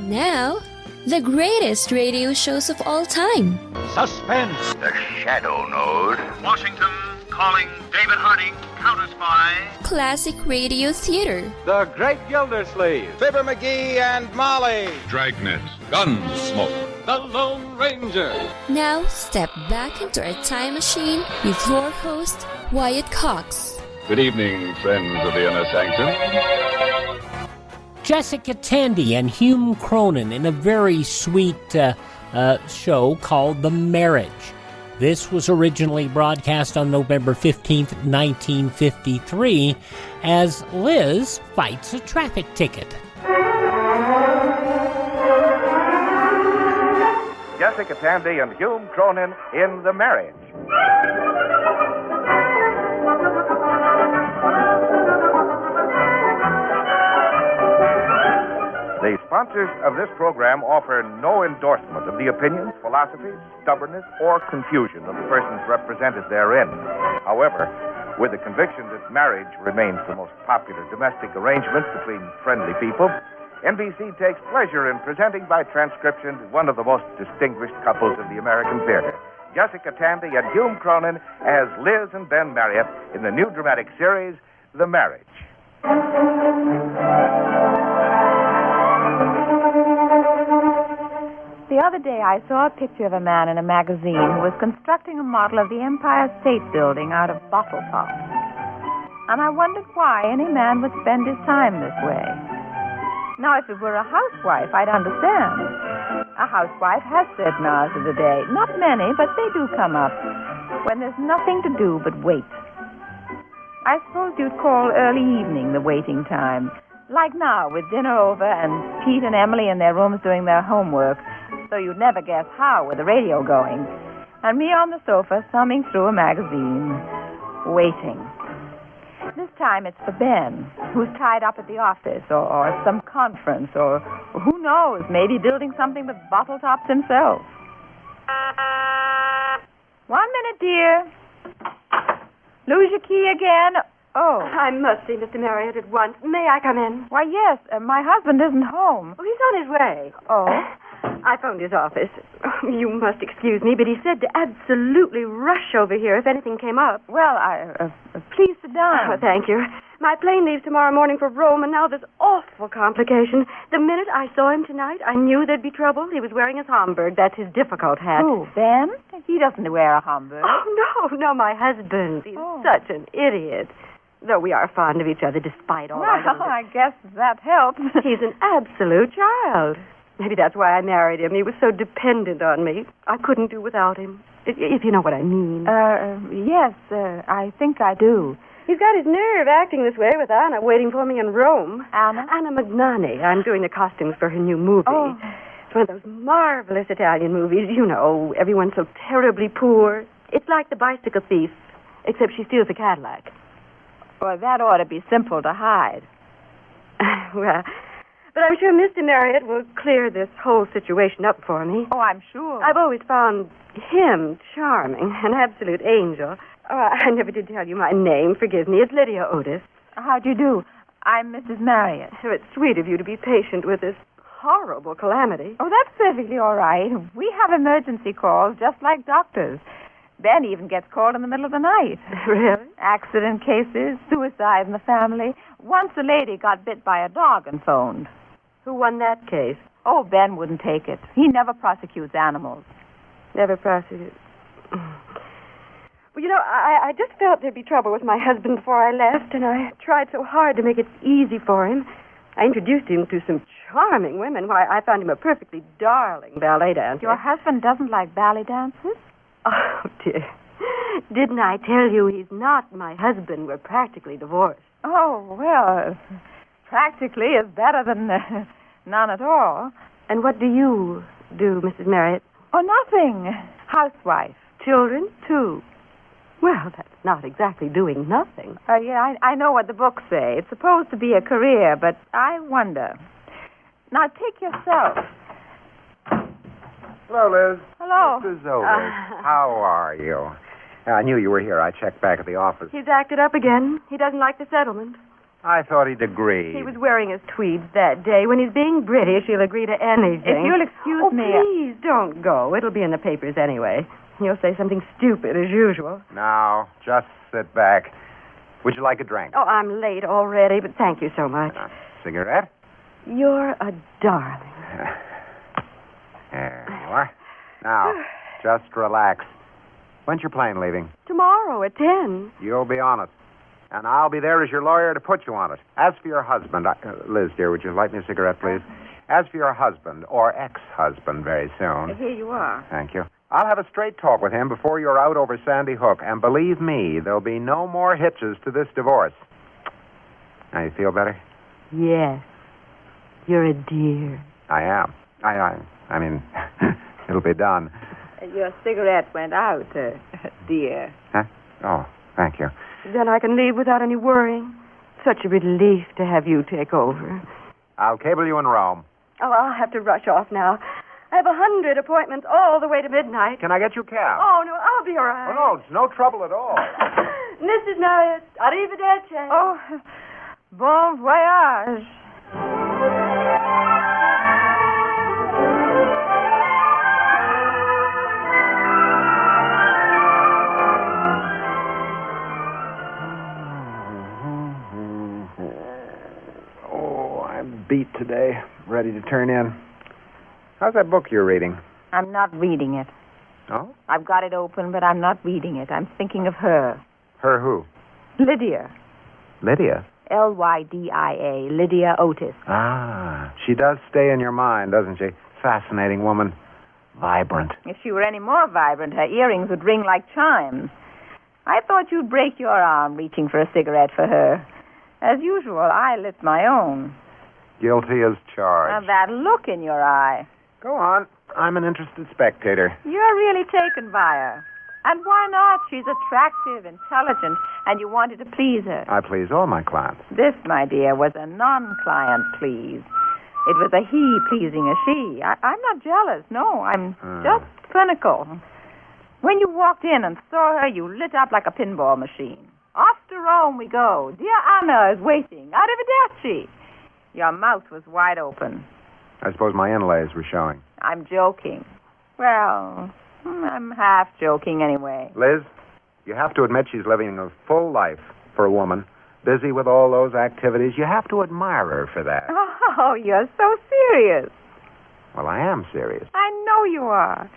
Now, the greatest radio shows of all time. Suspense. The Shadow Node. Washington calling David Harding, counter-spy. Classic radio theater. The Great Gildersleeve. Fibber McGee and Molly. Dragnet. Gunsmoke. The Lone Ranger. Now, step back into our time machine with your host, Wyatt Cox. Good evening, friends of the Inner Sanctum. Jessica-Tandy and hume-cronyn in a very sweet show called The Marriage. This was originally broadcast on November 15th, 1953, as Liz fights a traffic ticket. Jessica-Tandy and hume-cronyn in The Marriage. The sponsors of this program offer no endorsement of the opinions, philosophies, stubbornness, or confusion of the persons represented therein. However, with the conviction that marriage remains the most popular domestic arrangement between friendly people, NBC takes pleasure in presenting by transcription one of the most distinguished couples in the American theater, Jessica-Tandy and hume-cronyn as Liz and Ben Marriott in the new dramatic series, The Marriage. The other day, I saw a picture of a man in a magazine who was constructing a model of the Empire State Building out of bottle tops. And I wondered why any man would spend his time this way. Now, if it were a housewife, I'd understand. A housewife has certain hours of the day. Not many, but they do come up when there's nothing to do but wait. I suppose you'd call early evening the waiting time. Like now, with dinner over and Pete and Emily in their rooms doing their homework, so you'd never guess how with the radio going. And me on the sofa thumbing through a magazine, waiting. This time it's for Ben, who's tied up at the office or some conference or who knows, maybe building something with bottle tops himself. 1 minute, dear. Lose your key again? Oh. I must see Mr. Marriott at once. May I come in? Why, yes. My husband isn't home. Oh, he's on his way. Oh? I phoned his office. You must excuse me, but he said to absolutely rush over here if anything came up. Well, please sit down. Oh, thank you. My plane leaves tomorrow morning for Rome, and now this awful complication. The minute I saw him tonight, I knew there'd be trouble. He was wearing his Homburg. That's his difficult hat. Who, Ben? He doesn't wear a Homburg. Oh, no, my husband. He's such an idiot. Though we are fond of each other despite all our... Well, I guess that helps. He's an absolute child. Maybe that's why I married him. He was so dependent on me. I couldn't do without him, if you know what I mean. Yes, I think I do. He's got his nerve acting this way with Anna waiting for me in Rome. Anna? Anna Magnani. I'm doing the costumes for her new movie. Oh. It's one of those marvelous Italian movies. You know, everyone's so terribly poor. It's like The Bicycle Thief, except she steals a Cadillac. Well, that ought to be simple to hide. Well, but I'm sure Mr. Marriott will clear this whole situation up for me. Oh, I'm sure. I've always found him charming, an absolute angel. Oh, I never did tell you my name. Forgive me. It's Lydia Otis. How do you do? I'm Mrs. Marriott. So it's sweet of you to be patient with this horrible calamity. Oh, that's perfectly all right. We have emergency calls just like doctors. Ben even gets called in the middle of the night. Really? Accident cases, suicide in the family. Once a lady got bit by a dog and phoned. Who won that case? Oh, Ben wouldn't take it. He never prosecutes animals. Never prosecutes. Well, you know, I just felt there'd be trouble with my husband before I left, and I tried so hard to make it easy for him. I introduced him to some charming women. Why, I found him a perfectly darling ballet dancer. Your husband doesn't like ballet dances? Oh, dear. Didn't I tell you he's not my husband? We're practically divorced. Oh, well, practically is better than none at all. And what do you do, Mrs. Marriott? Oh, nothing. Housewife. Children, too. Well, that's not exactly doing nothing. Yeah, I know what the books say. It's supposed to be a career, but I wonder. Now, take yourself. Hello, Liz. Hello. Mrs. Otis. How are you? I knew you were here. I checked back at the office. He's acted up again. He doesn't like the settlement. I thought he'd agreed. He was wearing his tweeds that day. When he's being British, he'll agree to anything. If you'll excuse me... Please, don't go. It'll be in the papers anyway. He'll say something stupid, as usual. Now, just sit back. Would you like a drink? Oh, I'm late already, but thank you so much. Cigarette? You're a darling. There you are. Now, just relax. When's your plane leaving? Tomorrow at 10. You'll be on it. And I'll be there as your lawyer to put you on it. As for your husband... Liz, dear, would you light me a cigarette, please? As for your husband, or ex-husband very soon... Here you are. Thank you. I'll have a straight talk with him before you're out over Sandy Hook. And believe me, there'll be no more hitches to this divorce. Now, you feel better? Yes. You're a dear. I am. I mean, it'll be done. Your cigarette went out, dear. Huh? Oh, thank you. Then I can leave without any worrying. Such a relief to have you take over. I'll cable you in Rome. Oh, I'll have to rush off now. I have 100 appointments all the way to midnight. Can I get you a cab? Oh, no, I'll be all right. Oh, no, it's no trouble at all. Mrs. Marriott, arrivederci. Oh, bon voyage. Oh, I'm beat today. Ready to turn in. How's that book you're reading? I'm not reading it. Oh? I've got it open, but I'm not reading it. I'm thinking of her. Her who? Lydia. Lydia? Lydia. Lydia Otis. Ah, she does stay in your mind, doesn't she? Fascinating woman. Vibrant. If she were any more vibrant, her earrings would ring like chimes. I thought you'd break your arm reaching for a cigarette for her. As usual, I lit my own. Guilty as charged. And that look in your eye. Go on. I'm an interested spectator. You're really taken by her. And why not? She's attractive, intelligent, and you wanted to please her. I please all my clients. This, my dear, was a non-client please. It was a he pleasing a she. I'm not jealous. No, I'm just cynical. When you walked in and saw her, you lit up like a pinball machine. Off to Rome we go. Dear Anna is waiting. Arrivederci. Your mouth was wide open. I suppose my inlays were showing. I'm joking. Well, I'm half joking anyway. Liz, you have to admit she's living a full life for a woman. Busy with all those activities. You have to admire her for that. Oh, you're so serious. Well, I am serious. I know you are.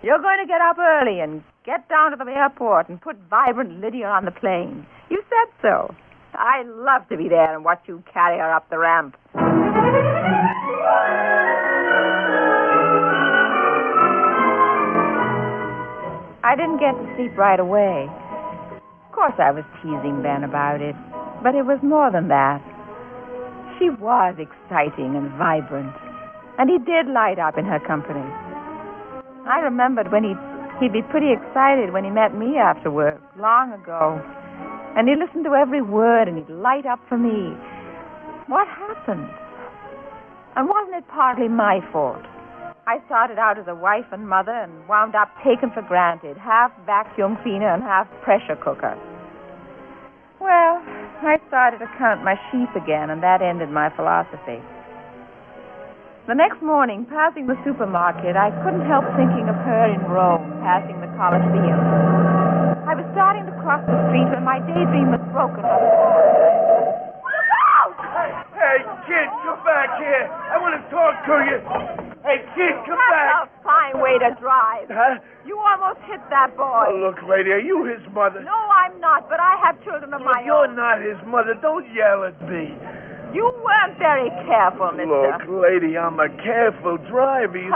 You're going to get up early and get down to the airport and put vibrant Lydia on the plane. You said so. I'd love to be there and watch you carry her up the ramp. I didn't get to sleep right away. Of course, I was teasing Ben about it, but it was more than that. She was exciting and vibrant, and he did light up in her company. I remembered when he'd be pretty excited when he met me after work, long ago. And he'd listen to every word, and he'd light up for me. What happened? And wasn't it partly my fault? I started out as a wife and mother and wound up taken for granted, half vacuum cleaner and half pressure cooker. Well, I started to count my sheep again, and that ended my philosophy. The next morning, passing the supermarket, I couldn't help thinking of her in Rome, passing the Colosseum. I was starting to cross the street when my daydream was broken by the door. Look out! Hey, kid, come back here. I want to talk to you. Hey, kid, come back. That's a fine way to drive. Huh? You almost hit that boy. Oh, look, lady, are you his mother? No, I'm not, but I have children of my You're own. not his mother. Don't yell at me. You weren't very careful, mister. Look, lady, I'm a careful driver. You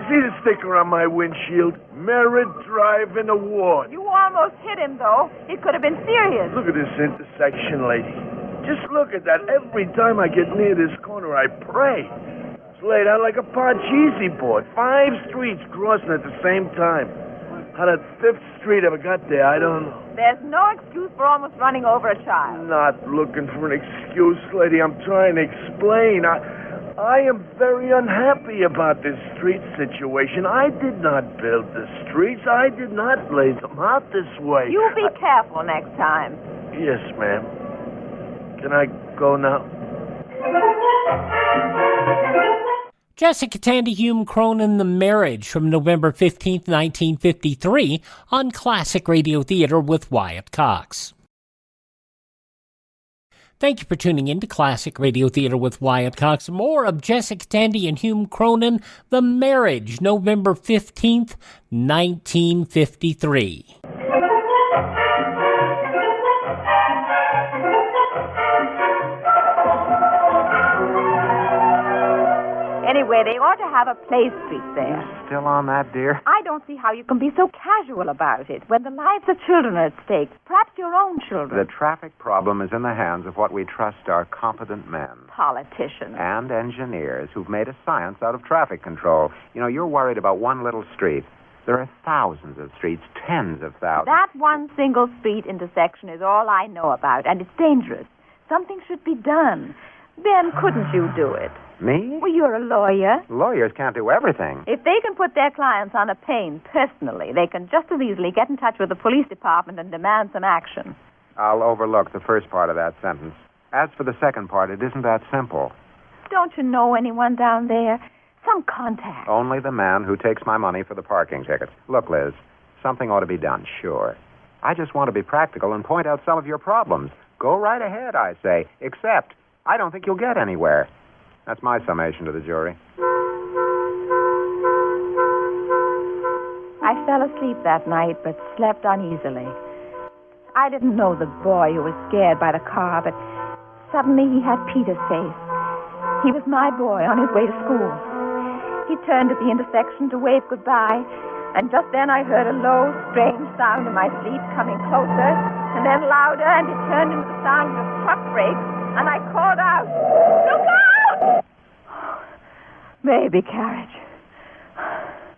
see the sticker on my windshield? Merit Driving Award. You almost hit him, though. It could have been serious. Look at this intersection, lady. Just look at that. Every time I get near this corner, I pray. It's laid out like a Parcheesi board. 5 streets crossing at the same time. How that 5th Street ever got there, I don't know. There's no excuse for almost running over a child. Not looking for an excuse, lady. I'm trying to explain. I am very unhappy about this street situation. I did not build the streets. I did not lay them out this way. You be careful next time. Yes, ma'am. Can I go now? Jessica-Tandy, Hume-Cronyn, The Marriage from November 15th, 1953 on Classic Radio Theater with Wyatt Cox. Thank you for tuning in to Classic Radio Theater with Wyatt Cox. More of Jessica-Tandy and Hume-Cronyn, The Marriage, November 15th, 1953. Anyway, they ought to have a play street there. Still on that, dear? I don't see how you can be so casual about it when the lives of children are at stake, perhaps your own children. The traffic problem is in the hands of what we trust are competent men. Politicians. And engineers who've made a science out of traffic control. You know, you're worried about one little street. There are thousands of streets, tens of thousands. That one single street intersection is all I know about, and it's dangerous. Something should be done. Ben, couldn't you do it? Me? Well, you're a lawyer. Lawyers can't do everything. If they can put their clients on a pain personally, they can just as easily get in touch with the police department and demand some action. I'll overlook the first part of that sentence. As for the second part, it isn't that simple. Don't you know anyone down there? Some contact. Only the man who takes my money for the parking tickets. Look, Liz, something ought to be done, sure. I just want to be practical and point out some of your problems. Go right ahead, I say, except I don't think you'll get anywhere. That's my summation to the jury. I fell asleep that night, but slept uneasily. I didn't know the boy who was scared by the car, but suddenly he had Peter's face. He was my boy on his way to school. He turned at the intersection to wave goodbye, and just then I heard a low, strange sound in my sleep coming closer, and then louder, and it turned into the sound of truck brakes, and I called out, "Look out!" Baby carriage.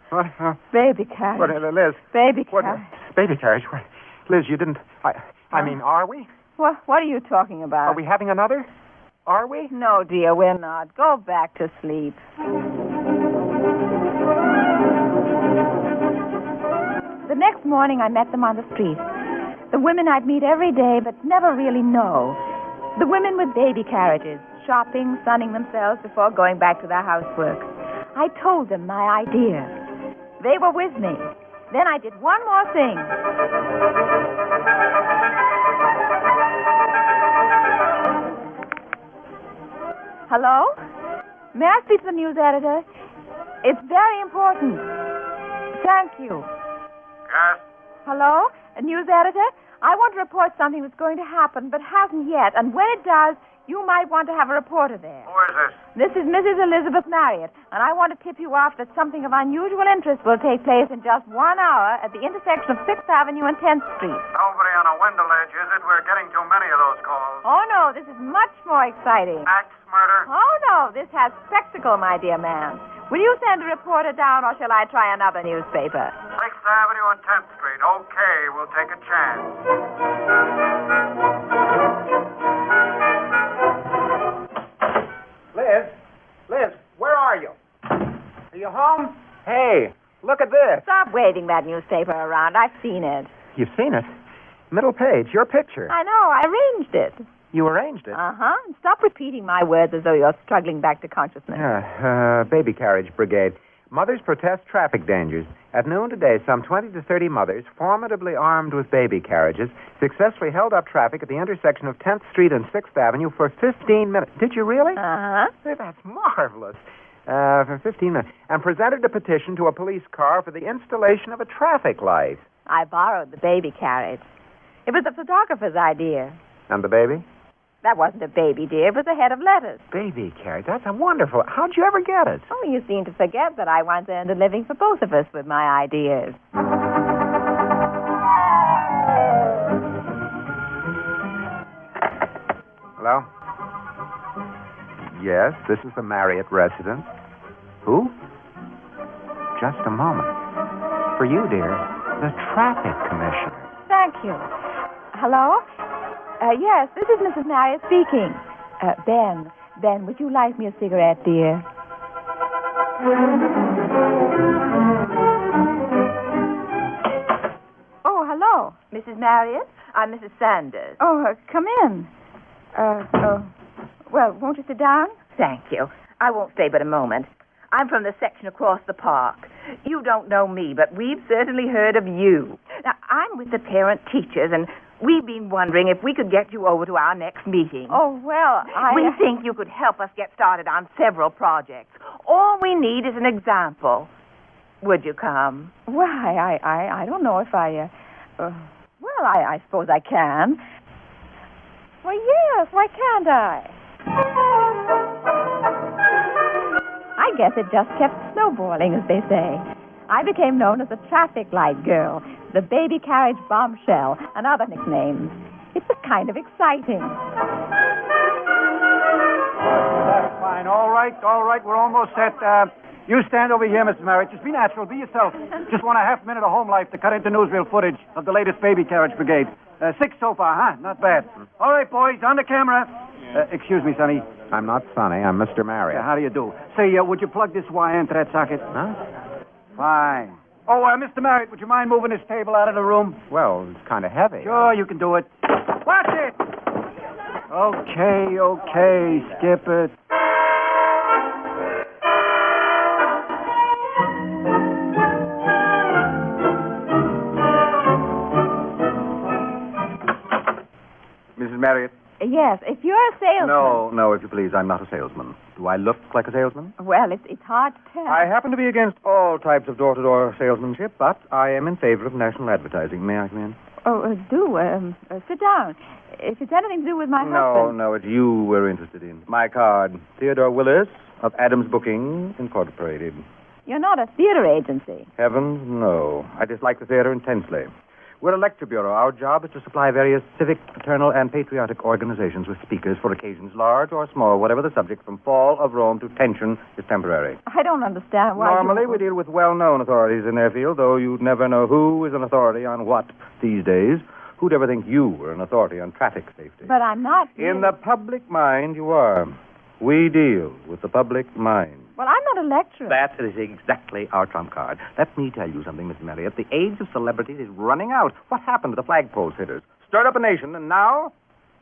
What? Baby carriage. What, Liz? Baby What? carriage. Baby carriage? What? Liz, you didn't... I mean, are we? What are you talking about? Are we having another? Are we? No, dear, we're not. Go back to sleep. The next morning, I met them on the street. The women I'd meet every day, but never really know. The women with baby carriages, shopping, sunning themselves before going back to their housework. I told them my idea. They were with me. Then I did one more thing. Hello? May I speak to the news editor? It's very important. Thank you. Yes? Hello? A news editor? I want to report something that's going to happen, but hasn't yet. And when it does, you might want to have a reporter there. Who is this? This is Mrs. Elizabeth Marriott, and I want to tip you off that something of unusual interest will take place in just 1 hour at the intersection of 6th Avenue and 10th Street. Nobody on a window ledge, is it? We're getting too many of those calls. Oh, no, this is much more exciting. Axe murder? Oh, no, this has spectacle, my dear man. Will you send a reporter down, or shall I try another newspaper? 6th Avenue and 10th Street. Okay, we'll take a chance. Liz, where are you? Are you home? Hey, look at this. Stop waving that newspaper around. I've seen it. You've seen it? Middle page, your picture. I know. I arranged it. You arranged it? Uh-huh. Stop repeating my words as though you're struggling back to consciousness. Baby carriage brigade. Mothers protest traffic dangers. At noon today, some 20 to 30 mothers, formidably armed with baby carriages, successfully held up traffic at the intersection of 10th Street and 6th Avenue for 15 minutes. Did you really? Uh-huh. That's marvelous. For 15 minutes. And presented a petition to a police car for the installation of a traffic light. I borrowed the baby carriage. It was the photographer's idea. And the baby? That wasn't a baby, dear. It was a head of lettuce. Baby carriage. That's a wonderful... How'd you ever get it? Oh, you seem to forget that I once earned a living for both of us with my ideas. Hello? Yes, this is the Marriott residence. Who? Just a moment. For you, dear, the traffic commissioner. Thank you. Hello? Yes, this is Mrs. Marriott speaking. Ben, would you light me a cigarette, dear? Oh, hello, Mrs. Marriott. I'm Mrs. Sanders. Oh, come in. Well, won't you sit down? Thank you. I won't stay but a moment. I'm from the section across the park. You don't know me, but we've certainly heard of you. Now, I'm with the parent teachers, and we've been wondering if we could get you over to our next meeting. Oh, well, We think you could help us get started on several projects. All we need is an example. Would you come? Why, I don't know if I suppose I can. Well, yes, why can't I? I guess it just kept snowballing, as they say. I became known as the traffic light girl, the baby carriage bombshell, and other nicknames. It was kind of exciting. That's fine. All right. We're almost set. You stand over here, Mrs. Merritt. Just be natural. Be yourself. Just want a half minute of home life to cut into newsreel footage of the latest baby carriage brigade. 6 so far, huh? Not bad. All right, boys, on the camera. Excuse me, Sonny. I'm not Sonny. I'm Mr. Marriott. How do you do? Say, would you plug this wire into that socket? Huh? Fine. Oh, Mr. Marriott, would you mind moving this table out of the room? Well, it's kind of heavy. Sure, you can do it. Watch it! Okay, skip it. Mrs. Marriott? Yes, if you're a salesman... No, if you please, I'm not a salesman. Do I look like a salesman? Well, it's hard to tell. I happen to be against all types of door-to-door salesmanship, but I am in favor of national advertising. May I come in? Oh, sit down. If it's anything to do with my husband... No, it's you we're interested in. My card. Theodore Willis of Adams Booking, Incorporated. You're not a theater agency. Heavens, no. I dislike the theater intensely. We're a lecture bureau. Our job is to supply various civic, fraternal, and patriotic organizations with speakers for occasions large or small, whatever the subject, from fall of Rome to tension is temporary. I don't understand why... Normally, we deal with well-known authorities in their field, though you'd never know who is an authority on what these days. Who'd ever think you were an authority on traffic safety? But I'm not... In the public mind, you are. We deal with the public mind. Well, I'm not a lecturer. That is exactly our trump card. Let me tell you something, Mr. Marriott. The age of celebrities is running out. What happened to the flagpole sitters? Stirred up a nation, and now,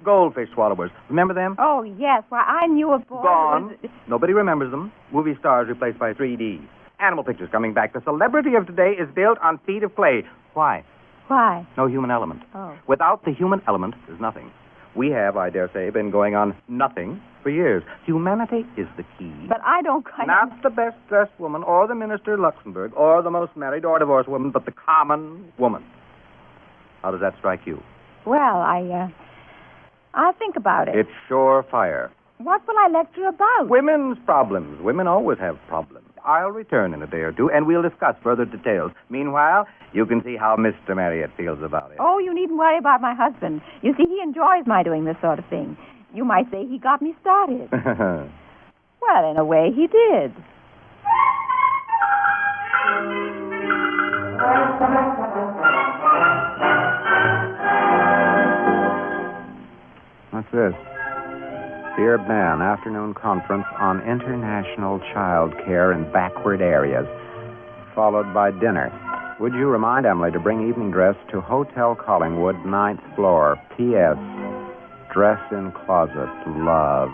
goldfish swallowers. Remember them? Oh, yes. Well, I knew a boy... Gone. Nobody remembers them. Movie stars replaced by 3D. Animal pictures coming back. The celebrity of today is built on feet of clay. Why? Why? No human element. Oh. Without the human element, there's nothing. We have, I dare say, been going on nothing for years. Humanity is the key. But I don't quite... Not the best-dressed woman, or the Minister of Luxembourg, or the most married or divorced woman, but the common woman. How does that strike you? Well, I'll think about it. It's surefire. What will I lecture about? Women's problems. Women always have problems. I'll return in a day or two, and we'll discuss further details. Meanwhile, you can see how Mr. Marriott feels about it. Oh, you needn't worry about my husband. You see, he enjoys my doing this sort of thing. You might say he got me started. Well, in a way, he did. What's this? Dear Ben, afternoon conference on international child care in backward areas, followed by dinner. Would you remind Emily to bring evening dress to Hotel Collingwood, 9th floor. P.S. Dress in closet. Love.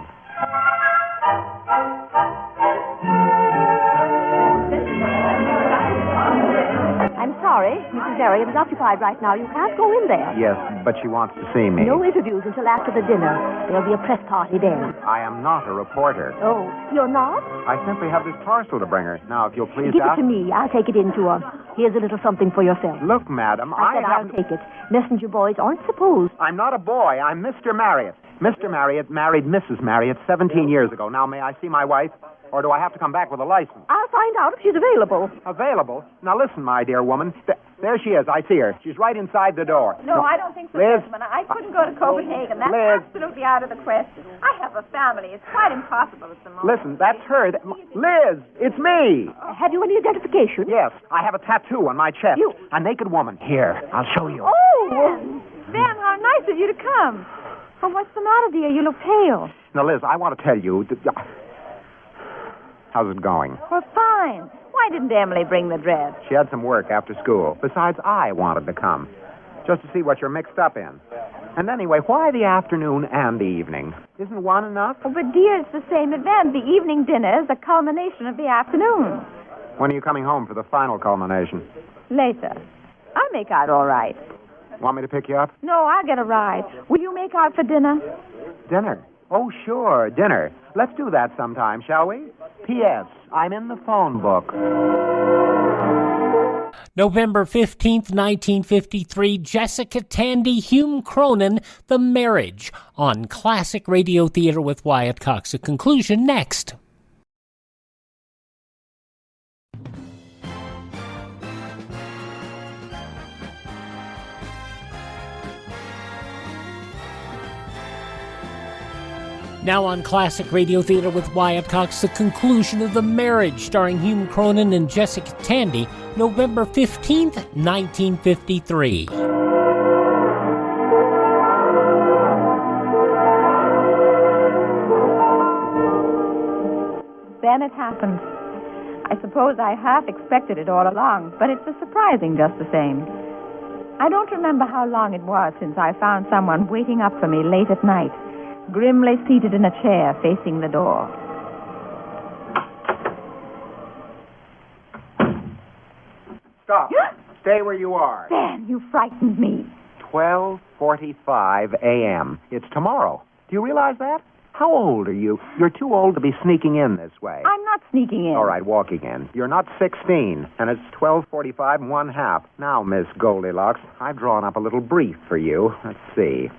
I'm sorry, Mrs. Berry is occupied right now. You can't go in there. Yes, but she wants to see me. No interviews until after the dinner. There'll be a press party then. I am not a reporter. Oh, you're not? I simply have this parcel to bring her. Now, if you'll please... Give it to me. I'll take it in to her. Here's a little something for yourself. Look, madam, I'll take it. Messenger boys aren't supposed. I'm not a boy. I'm Mr. Marriott. Mr. Marriott married Mrs. Marriott 17 years ago. Now, may I see my wife? Or do I have to come back with a license? I'll find out if she's available. Available? Now, listen, my dear woman. There she is. I see her. She's right inside the door. No, I don't think so, Liz. gentlemen. I couldn't go to Copenhagen. That's Liz. absolutely out of the question. I have a family. It's quite impossible at the moment. Listen, that's her. Liz, it's me. Have you any identification? Yes, I have a tattoo on my chest. A naked woman. Here, I'll show you. Oh! Ben, how nice of you to come. Oh, what's the matter, dear? You look pale. Now, Liz, I want to tell you... How's it going? Well, fine. Why didn't Emily bring the dress? She had some work after school. Besides, I wanted to come. Just to see what you're mixed up in. And anyway, why the afternoon and the evening? Isn't one enough? Oh, but dear, it's the same event. The evening dinner is the culmination of the afternoon. When are you coming home for the final culmination? Later. I'll make out all right. Want me to pick you up? No, I'll get a ride. Will you make out for dinner? Dinner? Oh, sure, dinner. Let's do that sometime, shall we? P.S. I'm in the phone book. November 15th, 1953, Jessica Tandy, Hume-Cronyn, The Marriage, on Classic Radio Theater with Wyatt Cox. A conclusion next. Now on Classic Radio Theater with Wyatt Cox, the conclusion of The Marriage, starring Hume-Cronyn and Jessica Tandy, November 15th, 1953. Then it happened. I suppose I half expected it all along, but it was surprising just the same. I don't remember how long it was since I found someone waiting up for me late at night, grimly seated in a chair facing the door. Stop. Stay where you are. Ben, you frightened me. 12:45 a.m. It's tomorrow. Do you realize that? How old are you? You're too old to be sneaking in this way. I'm not sneaking in. All right, walking in. You're not 16, and it's 12:45 and 1/2. Now, Miss Goldilocks, I've drawn up a little brief for you. Let's see.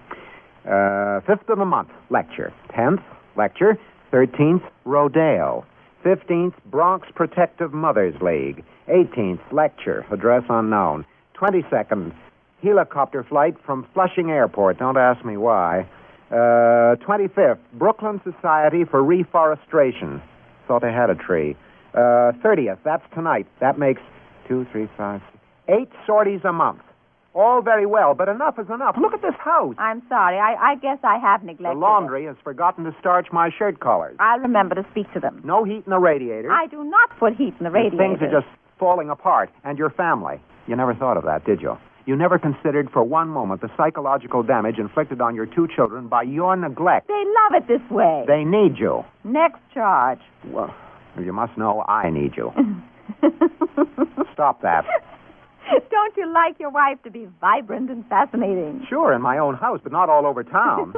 5th of the month, lecture. 10th, lecture. 13th, Rodale. 15th, Bronx Protective Mothers League. 18th, lecture, address unknown. 22nd, helicopter flight from Flushing Airport. Don't ask me why. 25th, Brooklyn Society for Reforestation. Thought they had a tree. 30th, that's tonight. That makes 2, 3, 5, 6, 8 sorties a month. All very well, but enough is enough. Look at this house. I'm sorry. I guess I have neglected The laundry has forgotten to starch my shirt collars. I'll remember to speak to them. No heat in the radiator. I do not put heat in the radiator. Things are just falling apart. And your family. You never thought of that, did you? You never considered for one moment the psychological damage inflicted on your 2 children by your neglect. They love it this way. They need you. Next charge. Well, you must know I need you. Stop that. Don't you like your wife to be vibrant and fascinating? Sure, in my own house, but not all over town.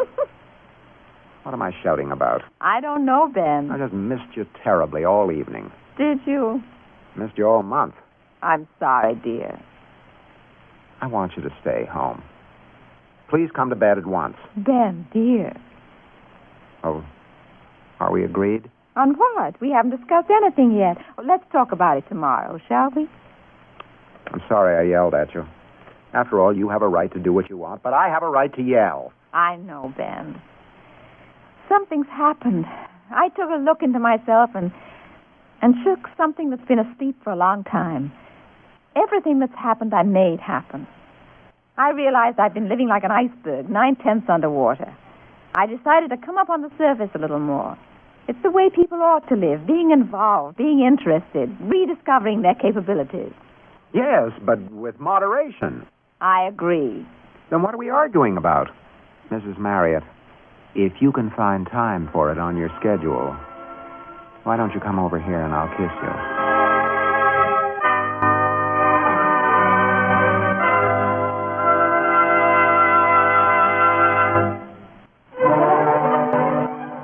What am I shouting about? I don't know, Ben. I just missed you terribly all evening. Did you? Missed you all month. I'm sorry, dear. I want you to stay home. Please come to bed at once. Ben, dear. Oh, are we agreed? On what? We haven't discussed anything yet. Well, let's talk about it tomorrow, shall we? I'm sorry I yelled at you. After all, you have a right to do what you want, but I have a right to yell. I know, Ben. Something's happened. I took a look into myself and shook something that's been asleep for a long time. Everything that's happened, I made happen. I realized I've been living like an iceberg, 9/10 underwater. I decided to come up on the surface a little more. It's the way people ought to live, being involved, being interested, rediscovering their capabilities. Yes, but with moderation. I agree. Then what are we arguing about? Mrs. Marriott, if you can find time for it on your schedule, why don't you come over here and I'll kiss you?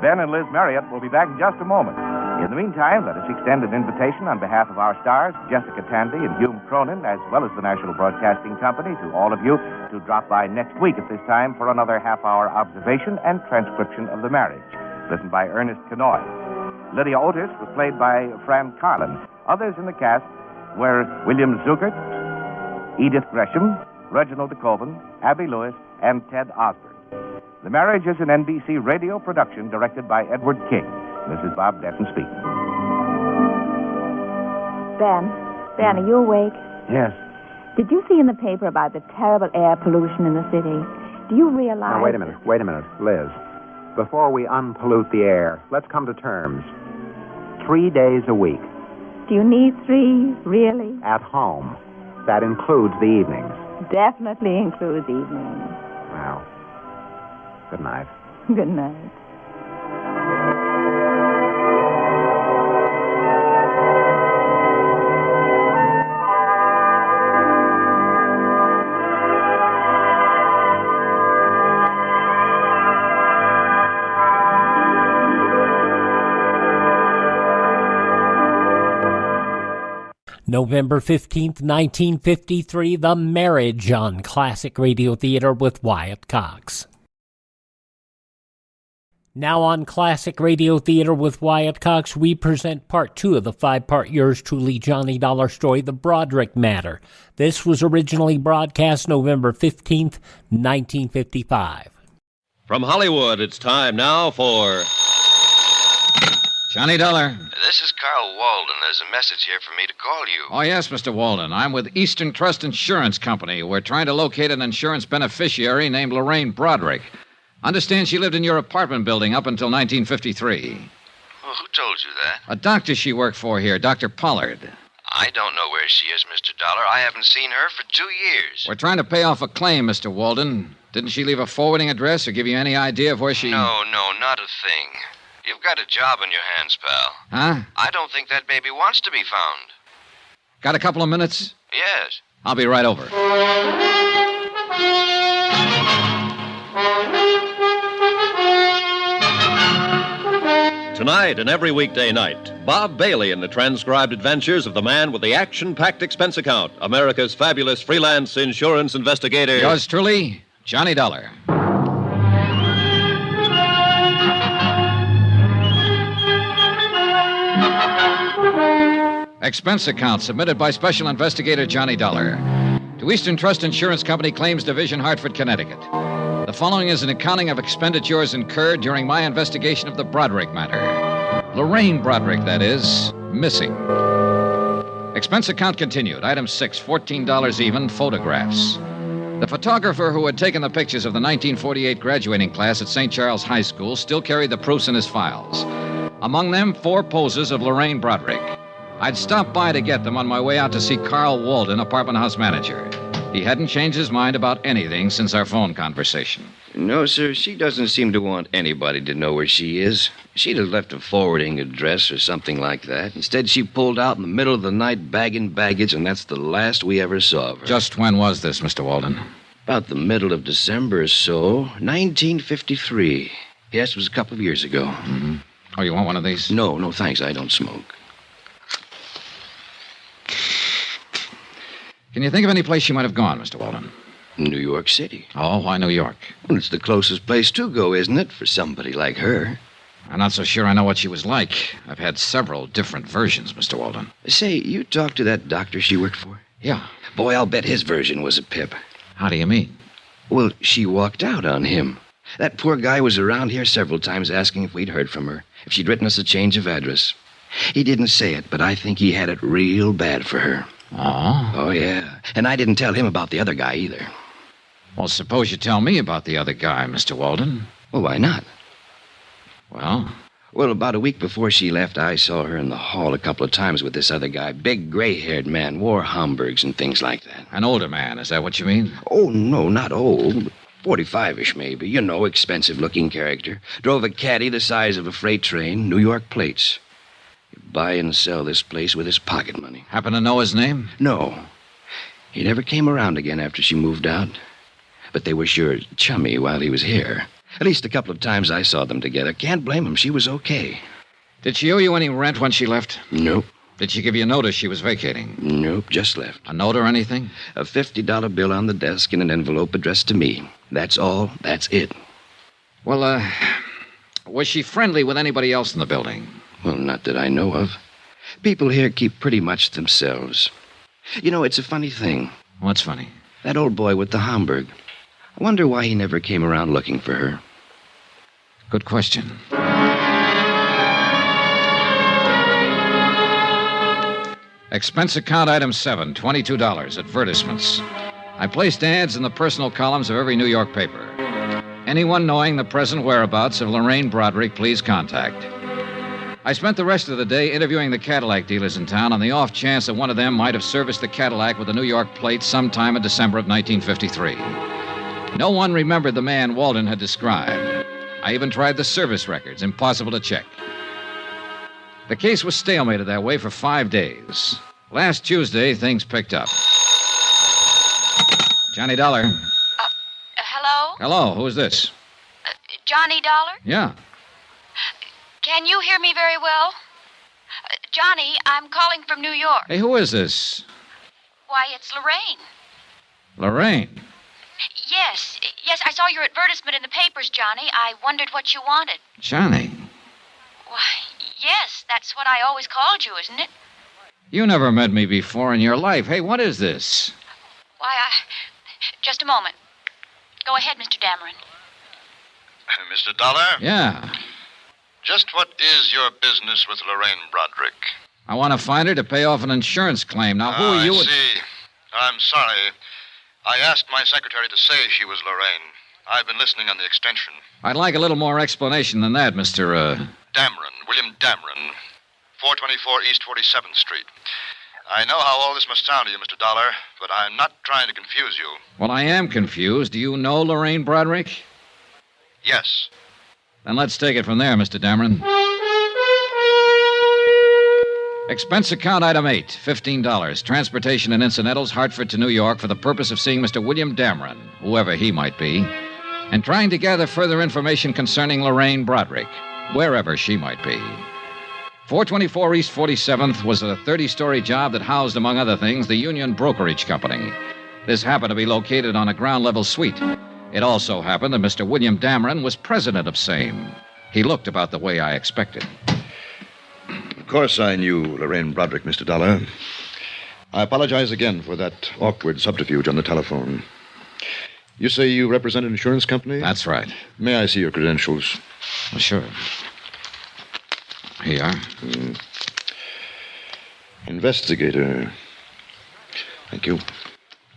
Ben and Liz Marriott will be back in just a moment. In the meantime, let us extend an invitation on behalf of our stars, Jessica Tandy and Hume-Cronyn, as well as the National Broadcasting Company, to all of you to drop by next week at this time for another half-hour observation and transcription of The Marriage, written by Ernest Kenoy. Lydia Otis was played by Fran Carlin. Others in the cast were William Zugert, Edith Gresham, Reginald de Koven, Abby Lewis, and Ted Osborne. The Marriage is an NBC radio production directed by Edward King. This is Bob Denton speaking. Ben, are you awake? Yes. Did you see in the paper about the terrible air pollution in the city? Do you realize... Now, wait a minute. Liz, before we unpollute the air, let's come to terms. 3 days a week. Do you need 3, really? At home. That includes the evenings. Definitely includes evenings. Well, Good night. Good night. November 15th, 1953, The Marriage on Classic Radio Theater with Wyatt Cox. Now on Classic Radio Theater with Wyatt Cox, we present part 2 of the 5-part yours truly Johnny Dollar story, The Broderick Matter. This was originally broadcast November 15th, 1955. From Hollywood, it's time now for Johnny Dollar. This is Carl Walden. There's a message here for me to call you. Oh, yes, Mr. Walden. I'm with Eastern Trust Insurance Company. We're trying to locate an insurance beneficiary named Lorraine Broderick. Understand she lived in your apartment building up until 1953. Well, who told you that? A doctor she worked for here, Dr. Pollard. I don't know where she is, Mr. Dollar. I haven't seen her for 2 years. We're trying to pay off a claim, Mr. Walden. Didn't she leave a forwarding address or give you any idea of where she... No, not a thing. You've got a job on your hands, pal. Huh? I don't think that baby wants to be found. Got a couple of minutes? Yes. I'll be right over. Tonight and every weekday night, Bob Bailey in the transcribed adventures of the man with the action-packed expense account, America's fabulous freelance insurance investigator. Yours truly, Johnny Dollar. Expense account submitted by Special Investigator Johnny Dollar to Eastern Trust Insurance Company Claims Division, Hartford, Connecticut. The following is an accounting of expenditures incurred during my investigation of the Broderick matter. Lorraine Broderick, that is, missing. Expense account continued. Item 6, $14 even, photographs. The photographer who had taken the pictures of the 1948 graduating class at St. Charles High School still carried the proofs in his files. Among them, 4 poses of Lorraine Broderick. I'd stopped by to get them on my way out to see Carl Walden, apartment house manager. He hadn't changed his mind about anything since our phone conversation. No, sir. She doesn't seem to want anybody to know where she is. She'd have left a forwarding address or something like that. Instead, she pulled out in the middle of the night bagging baggage, and that's the last we ever saw of her. Just when was this, Mr. Walden? About the middle of December or so, 1953. Yes, it was a couple of years ago. Mm-hmm. Oh, you want one of these? No, thanks. I don't smoke. Can you think of any place she might have gone, Mr. Walden? New York City. Oh, why New York? Well, it's the closest place to go, isn't it, for somebody like her? I'm not so sure I know what she was like. I've had several different versions, Mr. Walden. Say, you talked to that doctor she worked for? Yeah. Boy, I'll bet his version was a pip. How do you mean? Well, she walked out on him. That poor guy was around here several times asking if we'd heard from her, if she'd written us a change of address. He didn't say it, but I think he had it real bad for her. Oh? Oh, yeah. And I didn't tell him about the other guy either. Well, suppose you tell me about the other guy, Mr. Walden. Well, why not? Well? Well, about a week before she left, I saw her in the hall a couple of times with this other guy. Big, gray-haired man, wore Homburgs and things like that. An older man, is that what you mean? Oh, no, not old. 45-ish, maybe. You know, expensive-looking character. Drove a caddy the size of a freight train, New York plates. He'd buy and sell this place with his pocket money. Happen to know his name? No. He never came around again after she moved out. But they were sure chummy while he was here. At least a couple of times I saw them together. Can't blame him. She was okay. Did she owe you any rent when she left? Nope. Did she give you notice she was vacating? Nope, just left. A note or anything? A $50 bill on the desk in an envelope addressed to me. That's all. That's it. Well, was she friendly with anybody else in the building? Well, not that I know of. People here keep pretty much to themselves. You know, it's a funny thing. What's funny? That old boy with the Homburg. I wonder why he never came around looking for her. Good question. Expense account item 7, $22, advertisements. I placed ads in the personal columns of every New York paper. Anyone knowing the present whereabouts of Lorraine Broderick, please contact. I spent the rest of the day interviewing the Cadillac dealers in town on the off chance that one of them might have serviced the Cadillac with a New York plate sometime in December of 1953. No one remembered the man Walden had described. I even tried the service records. Impossible to check. The case was stalemated that way for 5 days. Last Tuesday, things picked up. Johnny Dollar. Hello? Hello, who is this? Johnny Dollar? Yeah. Can you hear me very well? Johnny, I'm calling from New York. Hey, who is this? Why, it's Lorraine. Lorraine. Yes, I saw your advertisement in the papers, Johnny. I wondered what you wanted. Johnny. Why, yes, that's what I always called you, isn't it? You never met me before in your life. Hey, what is this? Why, just a moment. Go ahead, Mr. Dameron. Mr. Dollar? Yeah. Just what is your business with Lorraine Broderick? I want to find her to pay off an insurance claim. Now, who are you? I see. I'm sorry. I asked my secretary to say she was Lorraine. I've been listening on the extension. I'd like a little more explanation than that, Mr. Dameron, William Dameron, 424 East 47th Street. I know how all this must sound to you, Mr. Dollar, but I'm not trying to confuse you. Well, I am confused. Do you know Lorraine Broderick? Yes. Then let's take it from there, Mr. Dameron. Expense account item 8, $15. Transportation and incidentals, Hartford to New York, for the purpose of seeing Mr. William Dameron, whoever he might be, and trying to gather further information concerning Lorraine Broderick, wherever she might be. 424 East 47th was a 30-story job that housed, among other things, the Union Brokerage Company. This happened to be located on a ground-level suite. It also happened that Mr. William Dameron was president of same. He looked about the way I expected. Of course I knew Lorraine Broderick, Mr. Dollar. I apologize again for that awkward subterfuge on the telephone. You say you represent an insurance company? That's right. May I see your credentials? Well, sure. Here you are. Investigator. Thank you.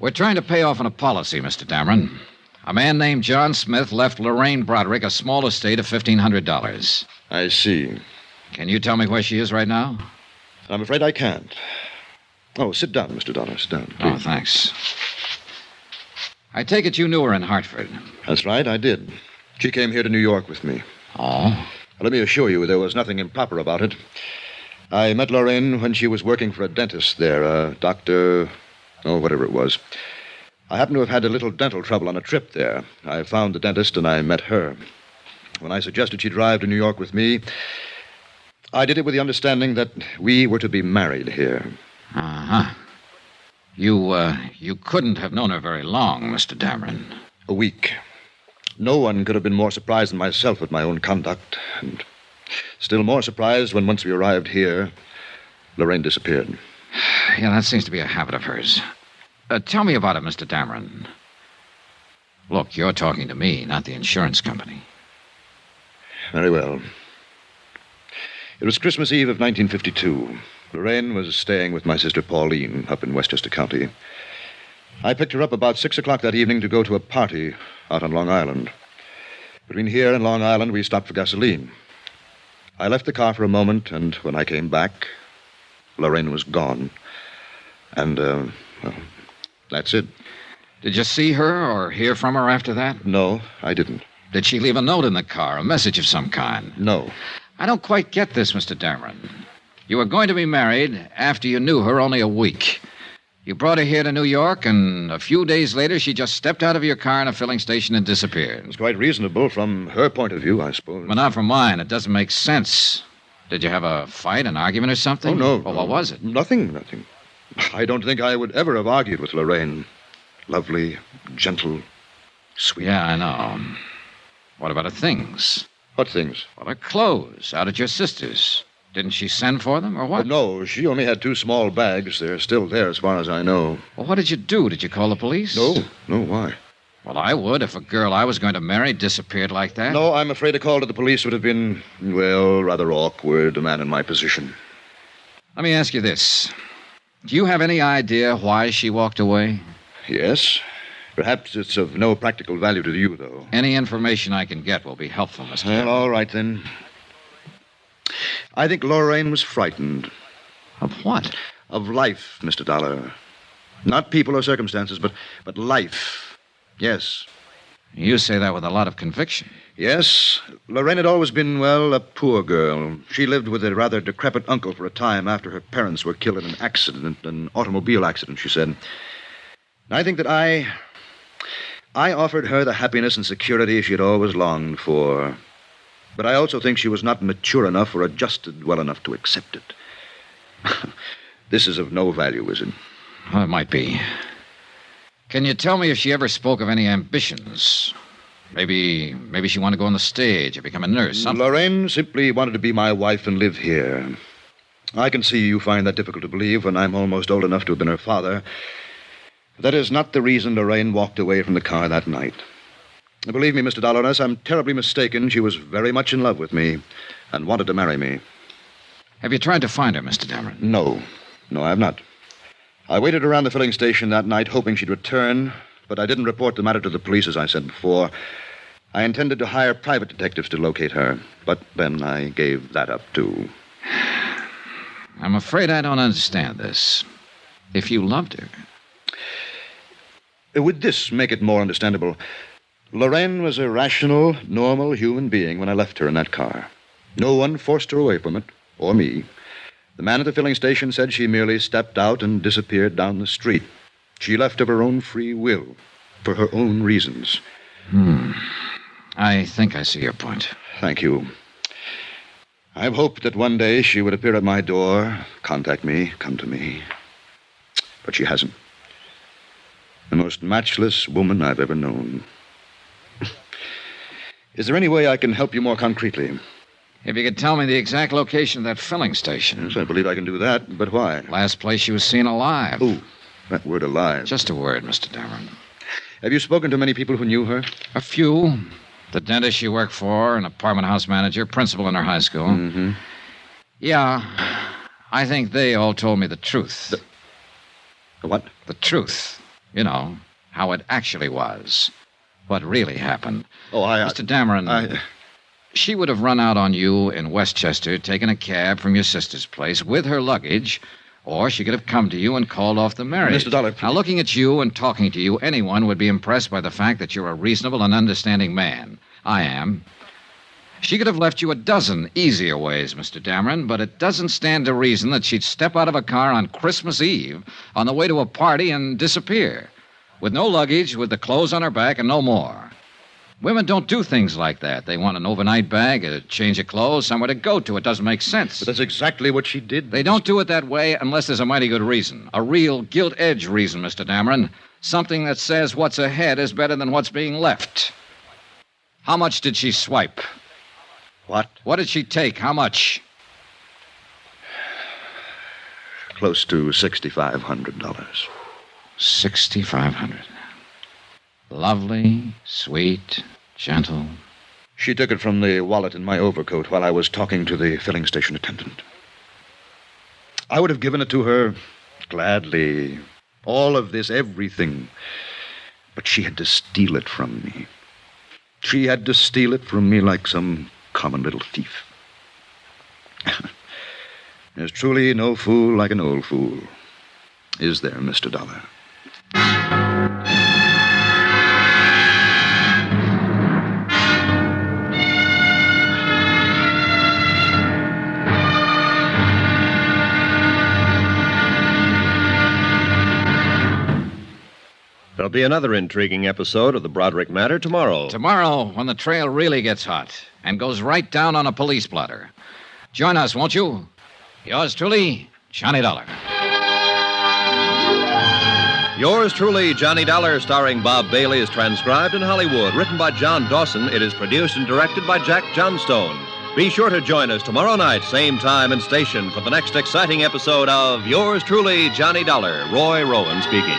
We're trying to pay off on a policy, Mr. Dameron. A man named John Smith left Lorraine Broderick a small estate of $1,500. I see. Can you tell me where she is right now? I'm afraid I can't. Oh, sit down, Mr. Dollar. Sit down, please. Oh, thanks. I take it you knew her in Hartford. That's right, I did. She came here to New York with me. Oh? Let me assure you, there was nothing improper about it. I met Lorraine when she was working for a dentist there, a doctor... oh, whatever it was. I happened to have had a little dental trouble on a trip there. I found the dentist and I met her. When I suggested she drive to New York with me, I did it with the understanding that we were to be married here. Uh-huh. You couldn't have known her very long, Mr. Dameron. A week. No one could have been more surprised than myself at my own conduct, and still more surprised when once we arrived here, Lorraine disappeared. Yeah, that seems to be a habit of hers. Tell me about it, Mr. Dameron. Look, you're talking to me, not the insurance company. Very well. It was Christmas Eve of 1952. Lorraine was staying with my sister Pauline up in Westchester County. I picked her up about 6 o'clock that evening to go to a party out on Long Island. Between here and Long Island, we stopped for gasoline. I left the car for a moment, and when I came back, Lorraine was gone. And, well, that's it. Did you see her or hear from her after that? No, I didn't. Did she leave a note in the car, a message of some kind? No. I don't quite get this, Mr. Dameron. You were going to be married after you knew her only a week. You brought her here to New York, and a few days later, she just stepped out of your car in a filling station and disappeared. It's quite reasonable from her point of view, I suppose. But not from mine. It doesn't make sense. Did you have a fight, an argument or something? Oh, no. Well, what was it? Nothing. I don't think I would ever have argued with Lorraine. Lovely, gentle, sweet. Yeah, I know. What about her things? What things? Well, her clothes out at your sister's. Didn't she send for them, or what? No, she only had 2 small bags. They're still there, as far as I know. Well, what did you do? Did you call the police? No, why? Well, I would if a girl I was going to marry disappeared like that. No, I'm afraid a call to the police would have been, well, rather awkward, a man in my position. Let me ask you this. Do you have any idea why she walked away? Yes. Perhaps it's of no practical value to you, though. Any information I can get will be helpful, Mr. Well, all right, then. I think Lorraine was frightened. Of what? Of life, Mr. Dollar. Not people or circumstances, but life. Yes. You say that with a lot of conviction. Yes, Lorraine had always been, well, a poor girl. She lived with a rather decrepit uncle for a time after her parents were killed in an automobile accident, she said. And I think that I offered her the happiness and security she had always longed for. But I also think she was not mature enough or adjusted well enough to accept it. This is of no value, is it? Well, it might be. Can you tell me if she ever spoke of any ambitions? Maybe she wanted to go on the stage or become a nurse, something. Lorraine simply wanted to be my wife and live here. I can see you find that difficult to believe when I'm almost old enough to have been her father. But that is not the reason Lorraine walked away from the car that night. Believe me, Mr. Dollar, unless I'm terribly mistaken, she was very much in love with me and wanted to marry me. Have you tried to find her, Mr. Dameron? No, I have not. I waited around the filling station that night hoping she'd return, but I didn't report the matter to the police, as I said before. I intended to hire private detectives to locate her, but then I gave that up, too. I'm afraid I don't understand this. If you loved her... Would this make it more understandable? Lorraine was a rational, normal human being when I left her in that car. No one forced her away from it, or me. The man at the filling station said she merely stepped out and disappeared down the street. She left of her own free will, for her own reasons. I think I see your point. Thank you. I've hoped that one day she would appear at my door, contact me, come to me. But she hasn't. The most matchless woman I've ever known. Is there any way I can help you more concretely? If you could tell me the exact location of that filling station. Yes, I believe I can do that, but why? Last place she was seen alive. Oh, that word alive. Just a word, Mr. Dameron. Have you spoken to many people who knew her? A few. The dentist she worked for, an apartment house manager, principal in her high school. Mm-hmm. Yeah, I think they all told me the truth. The what? The truth. You know, how it actually was. What really happened. Oh, Mr. Dameron, she would have run out on you in Westchester, taken a cab from your sister's place with her luggage, or she could have come to you and called off the marriage. Mr. Dollar, now, looking at you and talking to you, anyone would be impressed by the fact that you're a reasonable and understanding man. I am. She could have left you a dozen easier ways, Mr. Dameron, but it doesn't stand to reason that she'd step out of a car on Christmas Eve on the way to a party and disappear. With no luggage, with the clothes on her back, and no more. Women don't do things like that. They want an overnight bag, a change of clothes, somewhere to go to. It doesn't make sense. But that's exactly what she did. They don't do it that way unless there's a mighty good reason. A real gilt-edged reason, Mr. Dameron. Something that says what's ahead is better than what's being left. How much did she swipe? What? What did she take? How much? Close to $6,500. $6,500. Lovely, sweet, gentle. She took it from the wallet in my overcoat while I was talking to the filling station attendant. I would have given it to her gladly. All of this, everything. But she had to steal it from me. She had to steal it from me like some common little thief. There's truly no fool like an old fool. Is there, Mr. Dollar? There'll be another intriguing episode of the Broderick Matter tomorrow. Tomorrow, when the trail really gets hot and goes right down on a police blotter. Join us, won't you? Yours truly, Johnny Dollar. Yours truly, Johnny Dollar, starring Bob Bailey, is transcribed in Hollywood. Written by John Dawson, it is produced and directed by Jack Johnstone. Be sure to join us tomorrow night, same time and station, for the next exciting episode of Yours truly, Johnny Dollar. Roy Rowan speaking.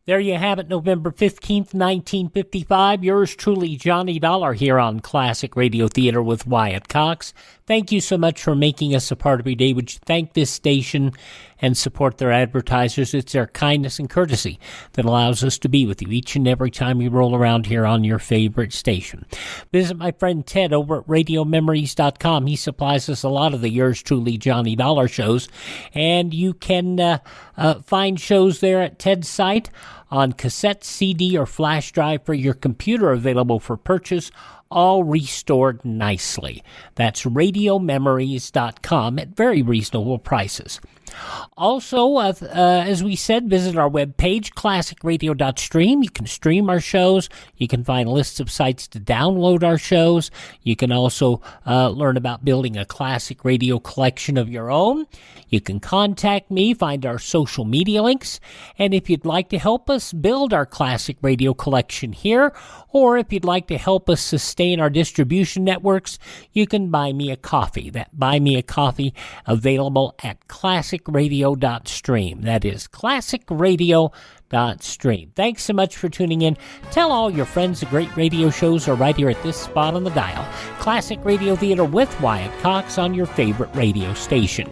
There you have it, November 15th, 1955. Yours truly, Johnny Dollar, here on Classic Radio Theater with Wyatt Cox. Thank you so much for making us a part of your day. Would you thank this station and support their advertisers. It's their kindness and courtesy that allows us to be with you each and every time we roll around here on your favorite station. Visit my friend Ted over at radiomemories.com. He supplies us a lot of the Yours Truly Johnny Dollar shows, and you can find shows there at Ted's site on cassette, CD, or flash drive for your computer, available for purchase, all restored nicely. That's radiomemories.com at very reasonable prices. Also, as we said, visit our webpage, classicradio.stream. You can stream our shows. You can find lists of sites to download our shows. You can also learn about building a classic radio collection of your own. You can contact me, find our social media links, and if you'd like to help us build our classic radio collection here, or if you'd like to help us sustain our distribution networks, you can buy me a coffee. That buy me a coffee available at classicradio.stream. That is classicradio.stream. Thanks so much for tuning in. Tell all your friends the great radio shows are right here at this spot on the dial. Classic Radio Theater with Wyatt Cox on your favorite radio station.